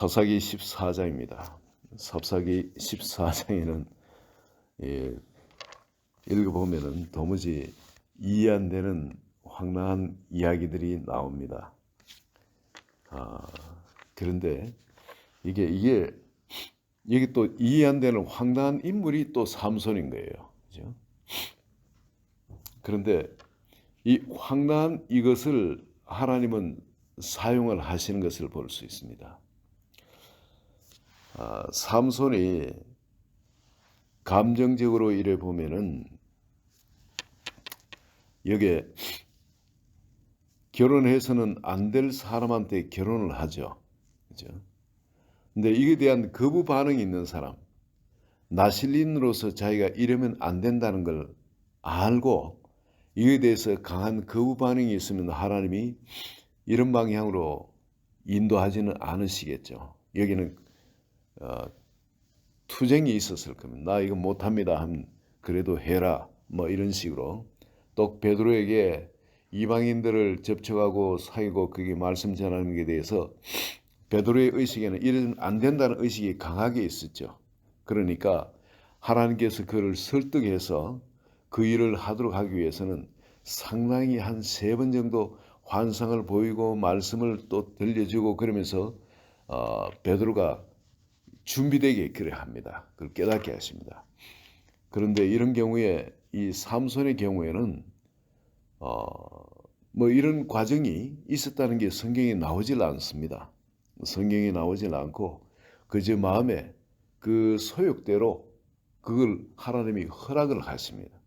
삽사기 14장입니다. 삽사기 14장에는 읽어보면 도무지 이해 안 되는 황당한 이야기들이 나옵니다. 그런데 이게 또 이해 안 되는 황당한 인물이 또 삼손인 거예요. 그죠? 그런데 이 황당한 이것을 하나님은 사용을 하시는 것을 볼 수 있습니다. 삼손이 감정적으로 이래 보면은 여기에 결혼해서는 안 될 사람한테 결혼을 하죠. 그죠? 근데 이에 대한 거부 반응이 있는 사람, 나실린으로서 자기가 이러면 안 된다는 걸 알고 이에 대해서 강한 거부 반응이 있으면 하나님이 이런 방향으로 인도하지는 않으시겠죠. 여기는 투쟁이 있었을 겁니다. 나 이거 못합니다 하면 그래도 해라 뭐 이런 식으로. 또 베드로에게 이방인들을 접촉하고 사귀고 그게 말씀 전하는 것에 대해서 베드로의 의식에는 이러면 안 된다는 의식이 강하게 있었죠. 그러니까 하나님께서 그를 설득해서 그 일을 하도록 하기 위해서는 상당히 한 3번 정도 환상을 보이고 말씀을 또 들려주고 그러면서 베드로가 준비되게 그래 합니다. 그걸 깨닫게 하십니다. 그런데 이런 경우에 이 삼손의 경우에는 뭐 이런 과정이 있었다는 게 성경에 나오질 않습니다. 성경에 나오질 않고 그저 마음에 그 소욕대로 그걸 하나님이 허락을 하십니다.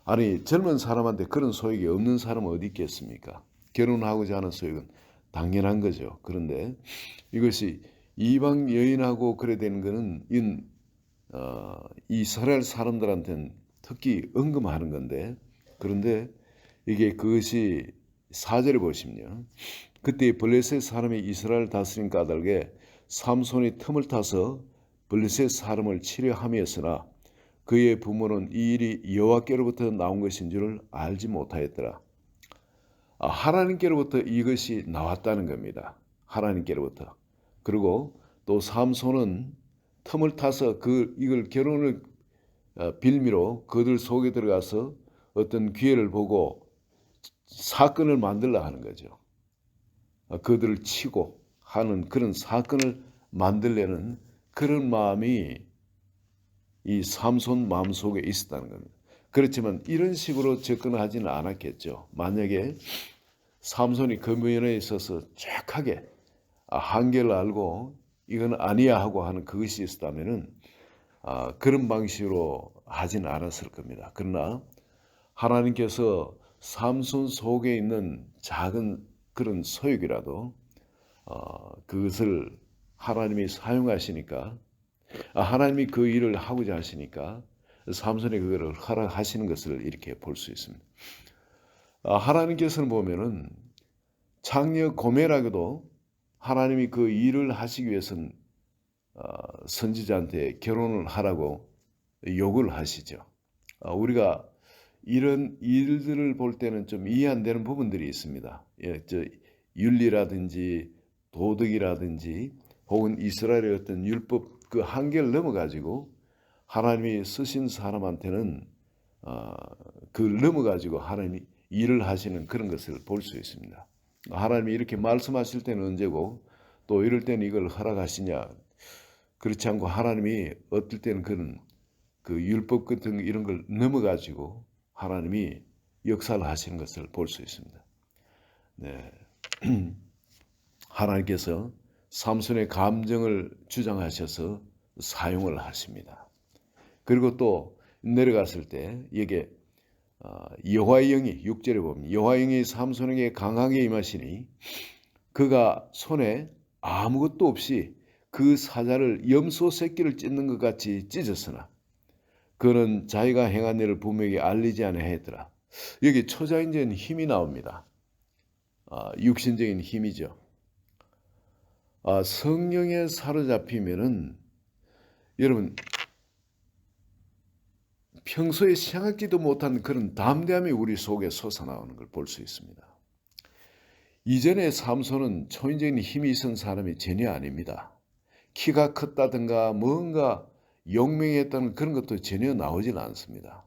아니 젊은 사람한테 그런 소욕이 없는 사람은 어디 있겠습니까? 결혼하고자 하는 소욕은 당연한 거죠. 그런데 이것이 이방 여인하고 그래 되는 것은 이스라엘 사람들한테는 특히 언급하는 건데, 그런데 이게 그것이 4절에 보시면요. 그때 블레셋 사람이 이스라엘 다스린 까닭에 삼손이 틈을 타서 블레셋 사람을 치려함이었으나 그의 부모는 이 일이 여호와께로부터 나온 것인 줄을 알지 못하였더라. 하나님께로부터 이것이 나왔다는 겁니다. 하나님께로부터. 그리고 또 삼손은 틈을 타서 이걸 결혼을 빌미로 그들 속에 들어가서 어떤 기회를 보고 사건을 만들려 하는 거죠. 그들을 치고 하는 그런 사건을 만들려는 그런 마음이 이 삼손 마음속에 있었다는 겁니다. 그렇지만 이런 식으로 접근하지는 않았겠죠. 만약에 삼손이 그 면에 있어서 정확하게 한계를 알고 이건 아니야 하고 하는 그것이 있었다면은 그런 방식으로 하진 않았을 겁니다. 그러나 하나님께서 삼손 속에 있는 작은 그런 소욕이라도 그것을 하나님이 사용하시니까 하나님이 그 일을 하고자 하시니까 삼손이 그거를 허락하시는 것을 이렇게 볼 수 있습니다. 하나님께서는 보면은 장녀 고멜에게도 하나님이 그 일을 하시기 위해서는 선지자한테 결혼을 하라고 요구를 하시죠. 우리가 이런 일들을 볼 때는 좀 이해 안 되는 부분들이 있습니다. 윤리라든지 도덕이라든지 혹은 이스라엘의 어떤 율법 그 한계를 넘어가지고 하나님이 쓰신 사람한테는 그걸 넘어가지고 하나님이 일을 하시는 그런 것을 볼 수 있습니다. 하나님이 이렇게 말씀하실 때는 언제고 또 이럴 때는 이걸 허락하시냐. 그렇지 않고 하나님이 어떨 때는 그런 그 율법 같은 이런 걸 넘어가지고 하나님이 역사를 하시는 것을 볼 수 있습니다. 네. 하나님께서 삼손의 감정을 주장하셔서 사용을 하십니다. 그리고 또 내려갔을 때 이게 여호와의 영이 6절에 보면 여호와의 영이 삼손에게 강하게 임하시니 그가 손에 아무것도 없이 그 사자를 염소 새끼를 찢는 것 같이 찢었으나 그는 자기가 행한 일을 부모에게 알리지 아니하였더라. 여기 초자연적인 힘이 나옵니다. 육신적인 힘이죠. 성령에 사로잡히면은 여러분 평소에 생각지도 못한 그런 담대함이 우리 속에 솟아나오는 걸 볼 수 있습니다. 이전에 삼손은 초인적인 힘이 있은 사람이 전혀 아닙니다. 키가 컸다든가 뭔가 용맹했다는 그런 것도 전혀 나오질 않습니다.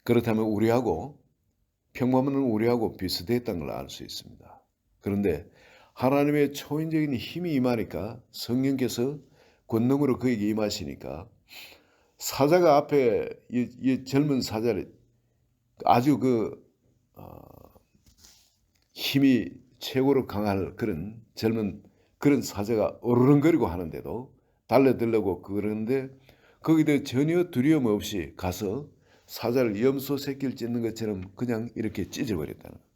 그렇다면 평범한 우리하고 비슷했던 걸 알 수 있습니다. 그런데 하나님의 초인적인 힘이 임하니까 성령께서 권능으로 그에게 임하시니까 사자가 앞에 이 젊은 사자를 아주 힘이 최고로 강할 그런 젊은 그런 사자가 어르렁거리고 하는데도 달려들려고 그러는데 거기에 전혀 두려움 없이 가서 사자를 염소 새끼를 찢는 것처럼 그냥 이렇게 찢어버렸다는 거예요.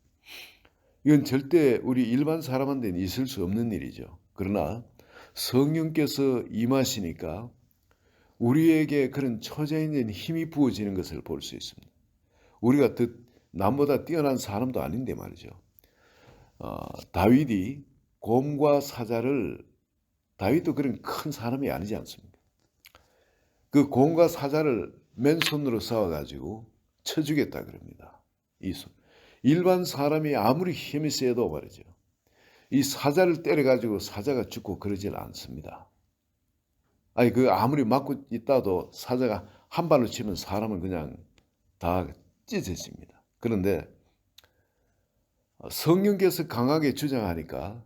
이건 절대 우리 일반 사람한테는 있을 수 없는 일이죠. 그러나 성령께서 임하시니까 우리에게 그런 초자연적인 힘이 부어지는 것을 볼 수 있습니다. 우리가 남보다 뛰어난 사람도 아닌데 말이죠. 다윗이 곰과 사자를 다윗도 그런 큰 사람이 아니지 않습니까? 그 곰과 사자를 맨손으로 싸워가지고 쳐주겠다 그럽니다. 일반 사람이 아무리 힘이 세도 말이죠. 이 사자를 때려가지고 사자가 죽고 그러질 않습니다. 아니 아무리 맞고 있다도 사자가 한 발로 치면 사람은 그냥 다 찢어집니다. 그런데 성령께서 강하게 주장하니까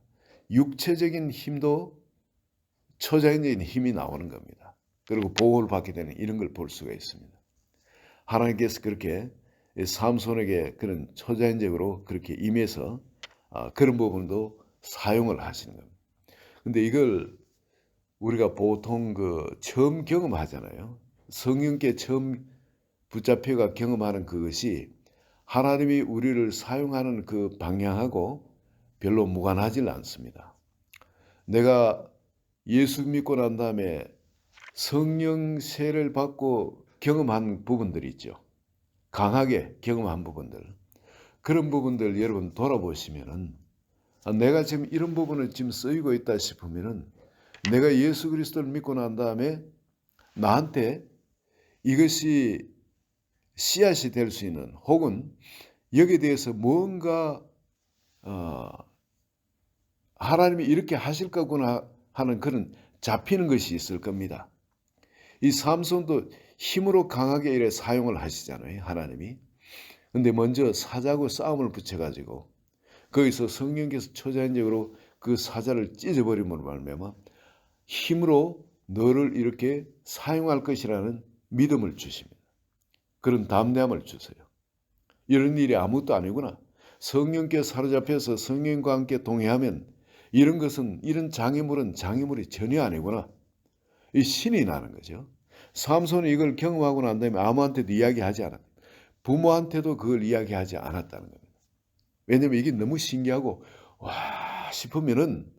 육체적인 힘도 초자연적인 힘이 나오는 겁니다. 그리고 보호를 받게 되는 이런 걸 볼 수가 있습니다. 하나님께서 그렇게 삼손에게 그런 초자연적으로 그렇게 임해서 그런 부분도 사용을 하시는 겁니다. 근데 이걸 우리가 보통 처음 경험하잖아요. 성령께 처음 붙잡혀가 경험하는 그것이 하나님이 우리를 사용하는 그 방향하고 별로 무관하지 않습니다. 내가 예수 믿고 난 다음에 성령 세례를 받고 경험한 부분들이 있죠. 강하게 경험한 부분들. 그런 부분들 여러분 돌아보시면은 내가 지금 이런 부분을 지금 쓰이고 있다 싶으면은 내가 예수 그리스도를 믿고 난 다음에 나한테 이것이 씨앗이 될 수 있는 혹은 여기에 대해서 뭔가 하나님이 이렇게 하실 거구나 하는 그런 잡히는 것이 있을 겁니다. 이 삼손도 힘으로 강하게 이래 사용을 하시잖아요. 하나님이. 근데 먼저 사자하고 싸움을 붙여가지고 거기서 성령께서 초자연적으로 그 사자를 찢어버림으로 말미암아 힘으로 너를 이렇게 사용할 것이라는 믿음을 주십니다. 그런 담대함을 주세요. 이런 일이 아무것도 아니구나. 성령께 사로잡혀서 성령과 함께 동행하면 이런 장애물은 장애물이 전혀 아니구나. 이 신이 나는 거죠. 삼손이 이걸 경험하고 난 다음에 아무한테도 이야기하지 않았다. 부모한테도 그걸 이야기하지 않았다는 겁니다. 왜냐하면 이게 너무 신기하고 와 싶으면은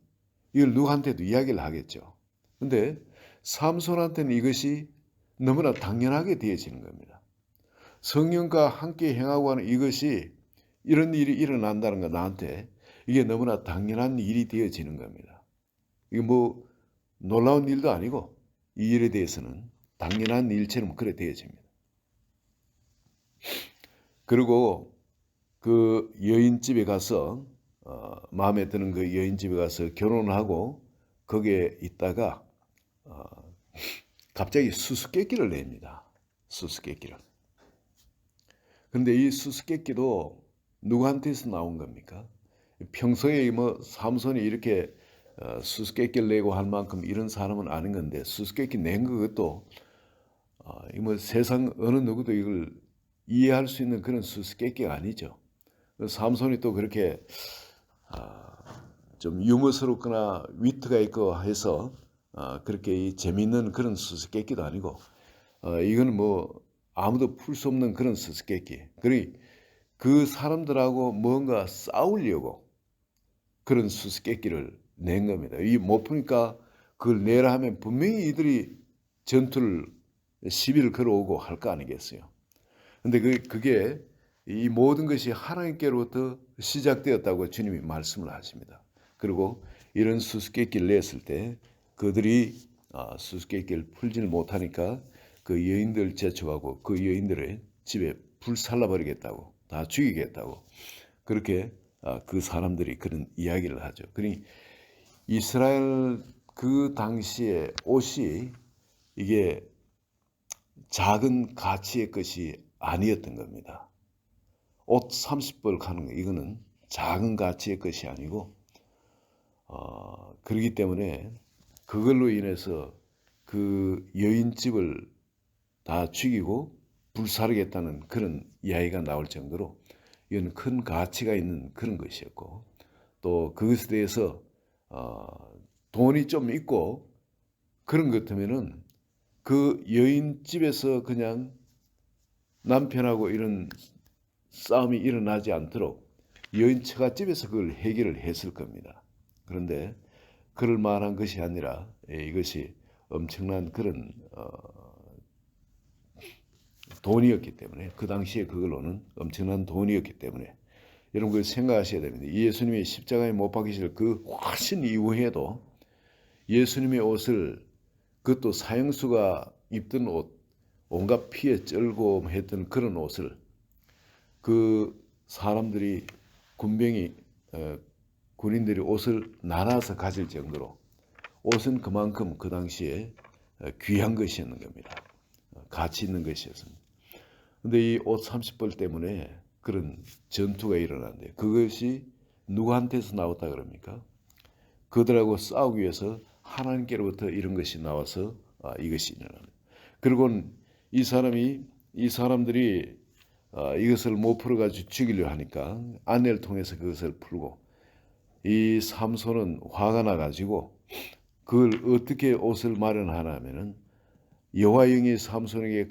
이걸 누구한테도 이야기를 하겠죠. 근데 삼손한테는 이것이 너무나 당연하게 되어지는 겁니다. 성령과 함께 행하고 하는 이것이 이런 일이 일어난다는 거 나한테 이게 너무나 당연한 일이 되어지는 겁니다. 이게 뭐 놀라운 일도 아니고 이 일에 대해서는 당연한 일처럼 그래 되어집니다. 그리고 그 여인집에 가서 마음에 드는 그 여인집에 가서 결혼하고 거기에 있다가 갑자기 수수께끼를 냅니다. 수수께끼를. 근데 이 수수께끼도 누구한테서 나온 겁니까? 평소에 뭐 삼손이 이렇게 수수께끼를 내고 할 만큼 이런 사람은 아닌 건데 수수께끼 낸 그것도 뭐 세상 어느 누구도 이걸 이해할 수 있는 그런 수수께끼가 아니죠. 삼손이 또 그렇게 좀 유머스럽거나 위트가 있고 해서 그렇게 재미있는 그런 수수께끼도 아니고 이건 뭐 아무도 풀 수 없는 그런 수수께끼. 그리고 그 사람들하고 뭔가 싸우려고 그런 수수께끼를 낸 겁니다. 이 못 푸니까 그걸 내라 하면 분명히 이들이 전투를 시비를 걸어오고 할 거 아니겠어요. 근데 그게 이 모든 것이 하나님께로부터 시작되었다고 주님이 말씀을 하십니다. 그리고 이런 수수께끼를 냈을 때 그들이 수수께끼를 풀지를 못하니까 그 여인들 제촉하고 그 여인들의 집에 불살라버리겠다고 다 죽이겠다고 그렇게 그 사람들이 그런 이야기를 하죠. 그러니 이스라엘 그 당시에 옷이 이게 작은 가치의 것이 아니었던 겁니다. 옷 30벌 하는 거 이거는 작은 가치의 것이 아니고 그렇기 때문에 그걸로 인해서 그 여인집을 다 죽이고 불사르겠다는 그런 이야기가 나올 정도로 이건 큰 가치가 있는 그런 것이었고 또 그것에 대해서 돈이 좀 있고 그런 것 같으면은 그 여인집에서 그냥 남편하고 이런 싸움이 일어나지 않도록 여인 처갓집에서 그걸 해결을 했을 겁니다. 그런데 그럴 만한 것이 아니라 이것이 엄청난 그런 돈이었기 때문에 그 당시에 그걸로는 엄청난 돈이었기 때문에 여러분 그걸 생각하셔야 됩니다. 예수님이 십자가에 못 박히실 그 훨씬 이후에도 예수님의 옷을 그것도 사형수가 입던 옷 온갖 피에 쩔고 했던 그런 옷을 그 사람들이 군인들이 옷을 나눠서 가질 정도로 옷은 그만큼 그 당시에 귀한 것이었는 겁니다. 가치 있는 것이었습니다. 근데 이 옷 30벌 때문에 그런 전투가 일어났는데 그것이 누구한테서 나왔다 그럽니까? 그들하고 싸우기 위해서 하나님께로부터 이런 것이 나와서 이것이 일어납니다. 그리고 이 사람들이 이것을 못 풀어가지고 죽이려 하니까 아내를 통해서 그것을 풀고 이 삼손은 화가 나가지고 그걸 어떻게 옷을 마련하나 하면은 여호와 영이 삼손에게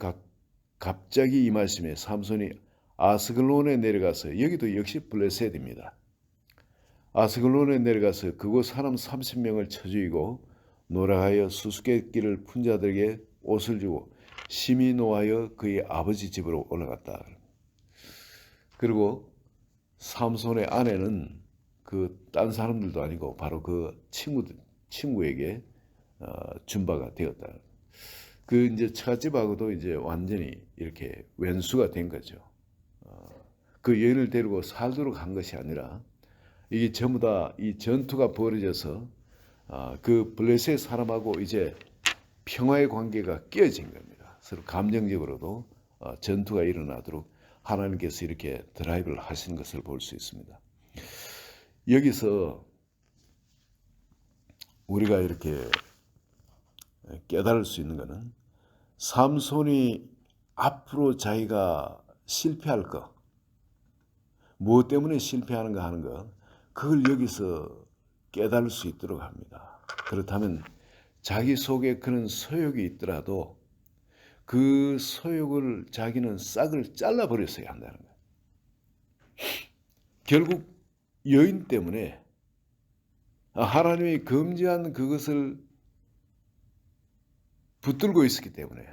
갑자기 임하심에 삼손이 아스글론에 내려가서 여기도 역시 블레셋입니다. 아스글론에 내려가서 그곳 사람 30명을 쳐 죽이고 노력하여 수수께끼를 푼 자들에게 옷을 주고 심히 노하여 그의 아버지 집으로 올라갔다. 그리고 삼손의 아내는 그 딴 사람들도 아니고 바로 그 친구에게 준바가 되었다. 그 이제 처갓집하고도 이제 완전히 이렇게 왼수가 된 거죠. 그 여인을 데리고 살도록 한 것이 아니라 이게 전부 다 이 전투가 벌어져서 그 블레셋 사람하고 이제 평화의 관계가 깨어진 겁니다. 서로 감정적으로도 전투가 일어나도록 하나님께서 이렇게 드라이브를 하신 것을 볼 수 있습니다. 여기서 우리가 이렇게 깨달을 수 있는 것은 삼손이 앞으로 자기가 실패할 것, 무엇 때문에 실패하는가 하는 것, 그걸 여기서 깨달을 수 있도록 합니다. 그렇다면 자기 속에 그런 소욕이 있더라도 그 소욕을 자기는 싹을 잘라버렸어야 한다는 거예요. 결국 여인 때문에 하나님이 금지한 그것을 붙들고 있었기 때문에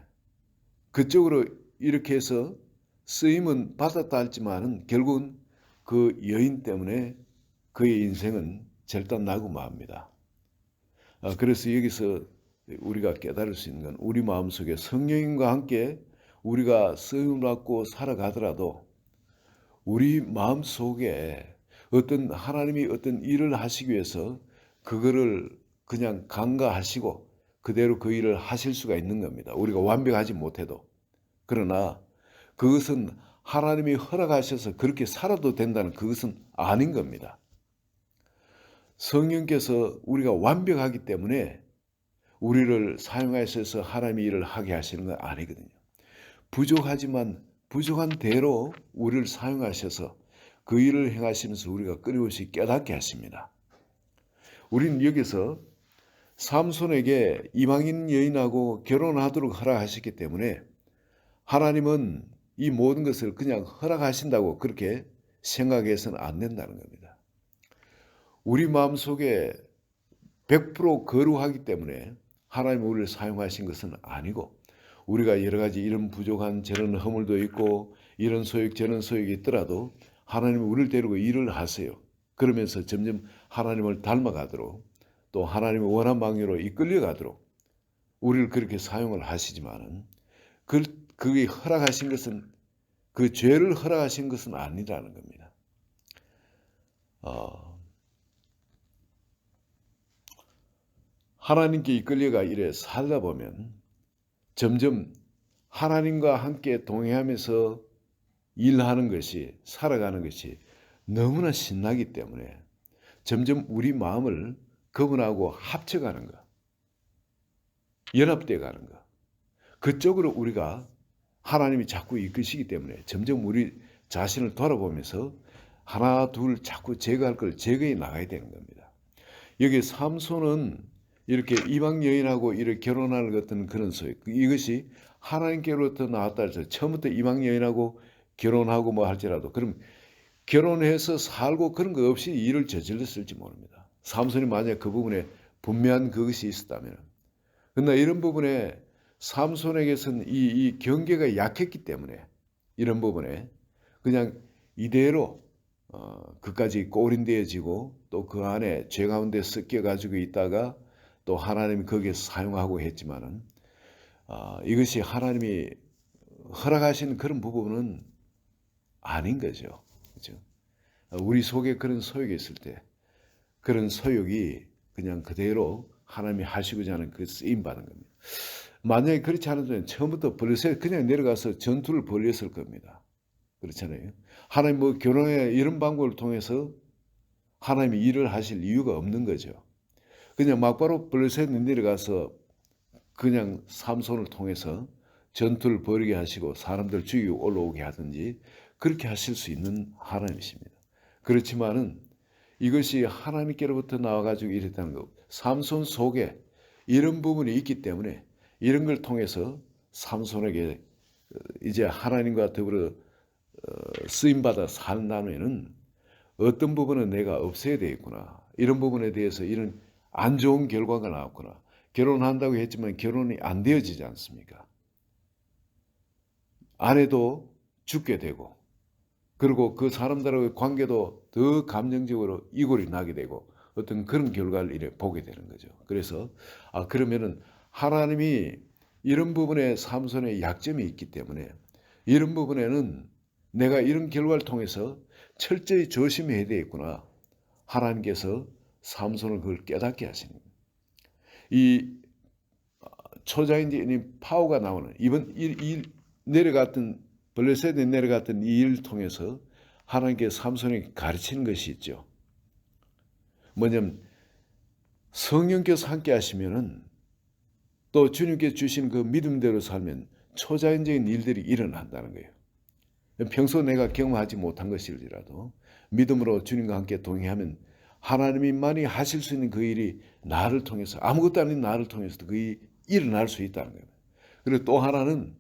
그쪽으로 이렇게 해서 쓰임은 받았다 할지만은 결국은 그 여인 때문에 그의 인생은 절단나고 맙니다. 그래서 여기서 우리가 깨달을 수 있는 건 우리 마음속에 성령님과 함께 우리가 쓰임을 받고 살아가더라도 우리 마음속에 어떤 하나님이 어떤 일을 하시기 위해서 그거를 그냥 간과하시고 그대로 그 일을 하실 수가 있는 겁니다. 우리가 완벽하지 못해도. 그러나 그것은 하나님이 허락하셔서 그렇게 살아도 된다는 그것은 아닌 겁니다. 성령께서 우리가 완벽하기 때문에 우리를 사용하셔서 하나님의 일을 하게 하시는 건 아니거든요. 부족하지만 부족한 대로 우리를 사용하셔서 그 일을 행하시면서 우리가 끊임없이 깨닫게 하십니다. 우리는 여기서 삼손에게 이방인 여인하고 결혼하도록 허락하셨기 때문에 하나님은 이 모든 것을 그냥 허락하신다고 그렇게 생각해서는 안 된다는 겁니다. 우리 마음속에 100% 거룩하기 때문에 하나님 우리를 사용하신 것은 아니고 우리가 여러 가지 이런 부족한 저런 허물도 있고 이런 소욕 저런 소욕이 있더라도 하나님은 우리를 데리고 일을 하세요. 그러면서 점점 하나님을 닮아가도록 또 하나님의 원한 방향으로 이끌려가도록 우리를 그렇게 사용을 하시지만은 그게 허락하신 것은 그 죄를 허락하신 것은 아니라는 겁니다. 어, 하나님께 이끌려가 이래 살다 보면 점점 하나님과 함께 동행하면서 일하는 것이, 살아가는 것이 너무나 신나기 때문에 점점 우리 마음을 그분하고 합쳐가는 것, 연합되어 가는 것, 그쪽으로 우리가 하나님이 자꾸 이끄시기 때문에 점점 우리 자신을 돌아보면서 하나 둘 자꾸 제거할 걸 제거해 나가야 되는 겁니다. 여기 삼손은 이렇게 이방 여인하고 이렇게 결혼하는 것은 그런 소리, 이것이 하나님께로부터 나왔다 해서 처음부터 이방 여인하고 결혼하고 뭐 할지라도 그럼 결혼해서 살고 그런 거 없이 일을 저질렀을지 모릅니다. 삼손이 만약 그 부분에 분명한 그것이 있었다면, 그러나 이런 부분에 삼손에게서는 이 경계가 약했기 때문에 이런 부분에 그냥 이대로 그까지 꼬린되어지고 또 그 안에 죄 가운데 섞여가지고 있다가 또 하나님이 거기에서 사용하고 했지만은 이것이 하나님이 허락하신 그런 부분은 아닌 거죠. 그렇죠? 우리 속에 그런 소욕이 있을 때 그런 소욕이 그냥 그대로 하나님이 하시고자 하는 그 쓰임 받은 겁니다. 만약에 그렇지 않으면 처음부터 벌써 그냥 내려가서 전투를 벌였을 겁니다. 그렇잖아요. 하나님 뭐 결혼에 이런 방법을 통해서 하나님이 일을 하실 이유가 없는 거죠. 그냥 막바로 블레셋 내려가서 그냥 삼손을 통해서 전투를 벌이게 하시고 사람들 죽이고 올라오게 하든지 그렇게 하실 수 있는 하나님이십니다. 그렇지만은 이것이 하나님께로부터 나와가지고 이랬다는 것. 삼손 속에 이런 부분이 있기 때문에 이런 걸 통해서 삼손에게 이제 하나님과 더불어 쓰임받아 산다면은 어떤 부분은 내가 없애야 되겠구나. 이런 부분에 대해서 이런 안 좋은 결과가 나왔구나. 결혼한다고 했지만 결혼이 안 되어지지 않습니까? 아내도 죽게 되고 그리고 그 사람들하고의 관계도 더 감정적으로 이골이 나게 되고 어떤 그런 결과를 이래 보게 되는 거죠. 그래서 그러면은 하나님이 이런 부분에 삼손의 약점이 있기 때문에 이런 부분에는 내가 이런 결과를 통해서 철저히 조심해야 되겠구나. 하나님께서 삼손을 그걸 깨닫게 하시는 거예요. 이 초자인지 파오가 나오는 이번 내려갔던 블레셋에 내려갔던 이 일을 통해서 하나님께 삼손에게 가르치는 것이 있죠. 뭐냐면 성령께서 함께 하시면은 또 주님께 주신 그 믿음대로 살면 초자연적인 일들이 일어난다는 거예요. 평소 내가 경험하지 못한 것일지라도 믿음으로 주님과 함께 동행하면 하나님만이 하실 수 있는 그 일이 나를 통해서 아무것도 아닌 나를 통해서도 그 일이 일어날 수 있다는 거예요. 그리고 또 하나는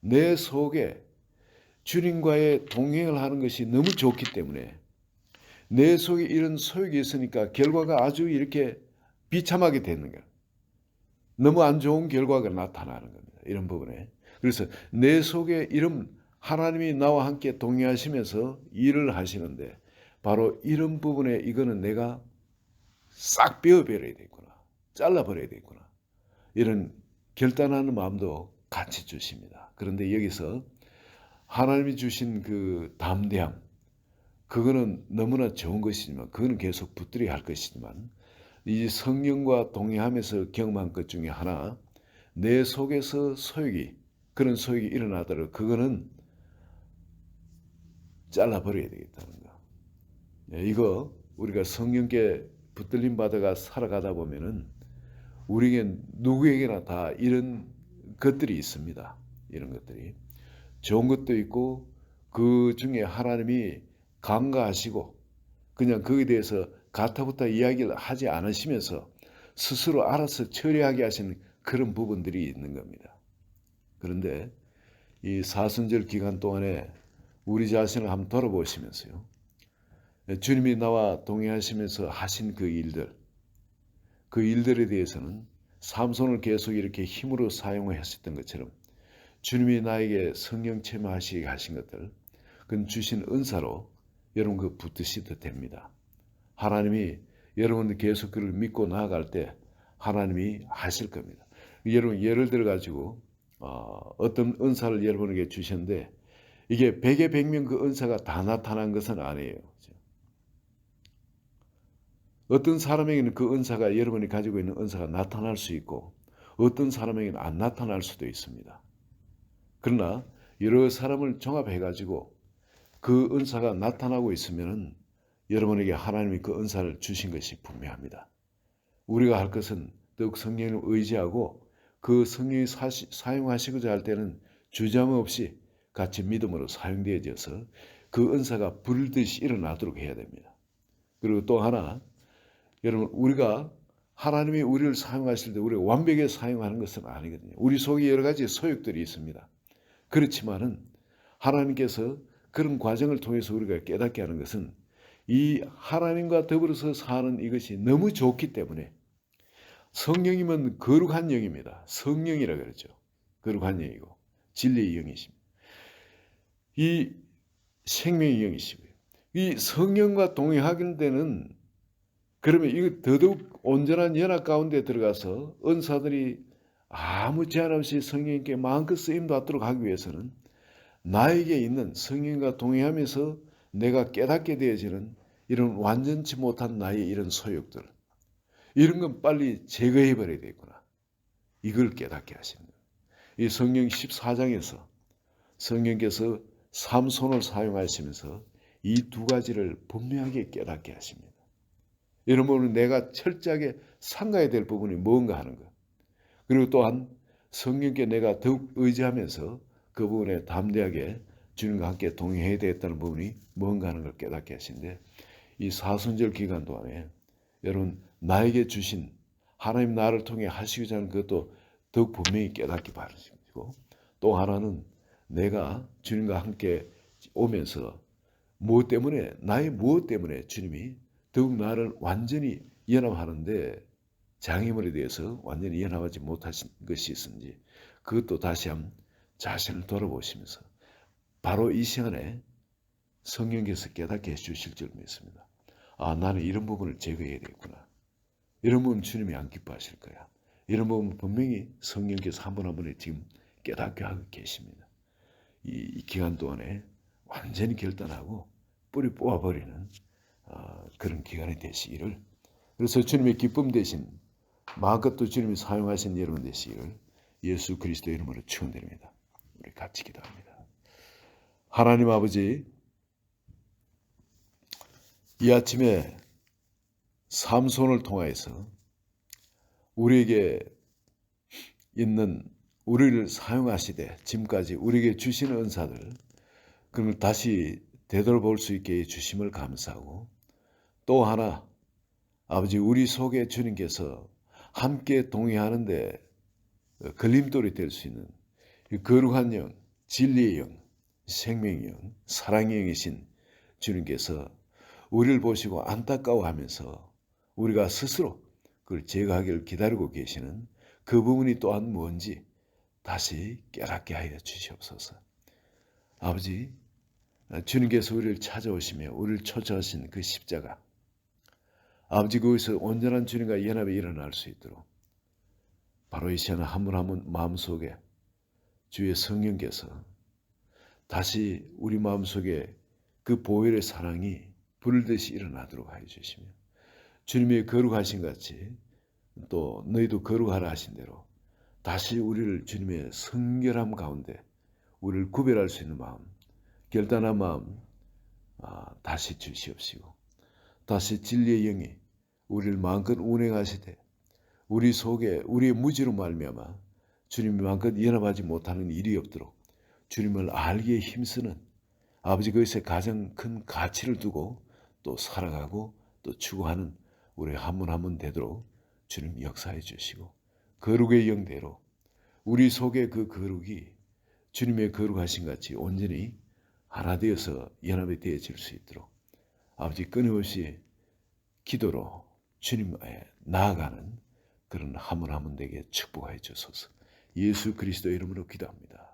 내 속에 주님과의 동행을 하는 것이 너무 좋기 때문에 내 속에 이런 소욕이 있으니까 결과가 아주 이렇게 비참하게 되는 거예요. 너무 안 좋은 결과가 나타나는 겁니다. 이런 부분에. 그래서 내 속에 이런 하나님이 나와 함께 동행하시면서 일을 하시는데 바로 이런 부분에 이거는 내가 싹 베어버려야 되겠구나. 잘라버려야 되겠구나. 이런 결단하는 마음도 같이 주십니다. 그런데 여기서 하나님이 주신 그 담대함, 그거는 너무나 좋은 것이지만 그거는 계속 붙들어야 할 것이지만 이 성령과 동행하면서 경험한 것 중에 하나, 내 속에서 그런 소욕이 일어나더라도 그거는 잘라버려야 되겠다는 거. 이거 우리가 성령께 붙들림 받아가 살아가다 보면은 우리에게 누구에게나 다 이런 것들이 있습니다. 이런 것들이. 좋은 것도 있고 그 중에 하나님이 간과하시고 그냥 거기에 대해서 가타부타 이야기를 하지 않으시면서 스스로 알아서 처리하게 하시는 그런 부분들이 있는 겁니다. 그런데 이 사순절 기간 동안에 우리 자신을 한번 돌아보시면서요. 주님이 나와 동행하시면서 하신 그 일들에 대해서는 삼손을 계속 이렇게 힘으로 사용하셨던 것처럼 주님이 나에게 성령 체험하시게 하신 것들, 그건 주신 은사로 여러분 그 붙드셔도 됩니다. 하나님이 여러분들 계속 그를 믿고 나아갈 때 하나님이 하실 겁니다. 여러분 예를 들어 가지고 어떤 은사를 여러분에게 주셨는데 이게 백의 백명 그 은사가 다 나타난 것은 아니에요. 어떤 사람에게는 그 은사가 여러분이 가지고 있는 은사가 나타날 수 있고 어떤 사람에게는 안 나타날 수도 있습니다. 그러나 여러 사람을 종합해 가지고 그 은사가 나타나고 있으면은 여러분에게 하나님이 그 은사를 주신 것이 분명합니다. 우리가 할 것은 더욱 성령을 의지하고 그 성령이 사용하시고자 할 때는 주저함 없이 같이 믿음으로 사용되어져서 그 은사가 불듯이 일어나도록 해야 됩니다. 그리고 또 하나, 여러분 우리가 하나님이 우리를 사용하실 때 우리가 완벽하게 사용하는 것은 아니거든요. 우리 속에 여러 가지 소욕들이 있습니다. 그렇지만은 하나님께서 그런 과정을 통해서 우리가 깨닫게 하는 것은 이 하나님과 더불어서 사는 이것이 너무 좋기 때문에 성령이면 거룩한 영입니다. 성령이라 그러죠. 거룩한 영이고 진리의 영이십니다. 이 생명의 영이시고요. 이 성령과 동행하는 데는 그러면 이거 더더욱 온전한 연합 가운데 들어가서 은사들이 아무 제한 없이 성령님께 마음껏 쓰임 받도록 하기 위해서는 나에게 있는 성령과 동행하면서 내가 깨닫게 되어지는 이런 완전치 못한 나의 이런 소욕들, 이런 건 빨리 제거해 버려야 되겠구나. 이걸 깨닫게 하시는 거예요. 이 성령 14장에서 성령께서 삼손을 사용하시면서 이 두 가지를 분명하게 깨닫게 하십니다. 이런 부분은 내가 철저하게 삼가야 될 부분이 뭔가 하는 것. 그리고 또한 성령께 내가 더욱 의지하면서 그 부분에 담대하게 주님과 함께 동행해야 되겠다는 부분이 뭔가 하는 걸 깨닫게 하신데, 이 사순절 기간 동안에 여러분 나에게 주신 하나님 나를 통해 하시고자 하는 그것도 더욱 분명히 깨닫기 바라시고, 또 하나는 내가 주님과 함께 오면서 나의 무엇 때문에 주님이 더욱 나를 완전히 연합하는데 장애물에 대해서 완전히 연합하지 못하신 것이 있은지 그것도 다시 한번 자신을 돌아보시면서 바로 이 시간에 성령께서 깨닫게 해주실 줄 믿습니다. 아, 나는 이런 부분을 제거해야 되겠구나. 이런 부분 주님이 안 기뻐하실 거야. 이런 부분 분명히 성령께서 한 번 한 번에 지금 깨닫게 하고 계십니다. 이 기간 동안에 완전히 결단하고 뿌리 뽑아버리는 그런 기간이 되시기를, 그래서 주님의 기쁨 대신 마음껏 또 주님이 사용하신 여러분 되시기를 예수 그리스도의 이름으로 축원드립니다. 우리 같이 기도합니다. 하나님 아버지, 이 아침에 삼손을 통하여서 우리에게 있는 우리를 사용하시되 지금까지 우리에게 주시는 은사들 그걸 다시 되돌아볼 수 있게 주심을 감사하고, 또 하나 아버지 우리 속에 주님께서 함께 동행하는데 걸림돌이 될 수 있는 거룩한 영, 진리의 영, 생명의 영, 사랑의 영이신 주님께서 우리를 보시고 안타까워하면서 우리가 스스로 그걸 제거하기를 기다리고 계시는 그 부분이 또한 뭔지 다시 깨닫게 하여 주시옵소서. 아버지, 주님께서 우리를 찾아오시며 우리를 초청하신 그 십자가, 아버지 거기서 온전한 주님과 연합이 일어날 수 있도록 바로 이 시간 한 분 한 분 마음속에 주의 성령께서 다시 우리 마음속에 그 보혈의 사랑이 불듯이 일어나도록 하여 주시며, 주님의 거룩하신 같이 또 너희도 거룩하라 하신 대로 다시 우리를 주님의 성결함 가운데 우리를 구별할 수 있는 마음, 결단한 마음 다시 주시옵시고, 다시 진리의 영이 우리를 마음껏 운행하시되 우리 속에 우리의 무지로 말미암아 주님이 마음껏 연합하지 못하는 일이 없도록 주님을 알기에 힘쓰는 아버지 거기서 가장 큰 가치를 두고 또 살아가고 또 추구하는 우리 한 분 한 분 되도록 주님 역사해 주시고, 거룩의 영대로 우리 속에 그 거룩이 주님의 거룩하신 같이 온전히 하나 되어서 연합이 되어질 수 있도록 아버지 끊임없이 기도로 주님에 나아가는 그런 한 분 한 분 되게 축복하여 주소서. 예수 그리스도 이름으로 기도합니다.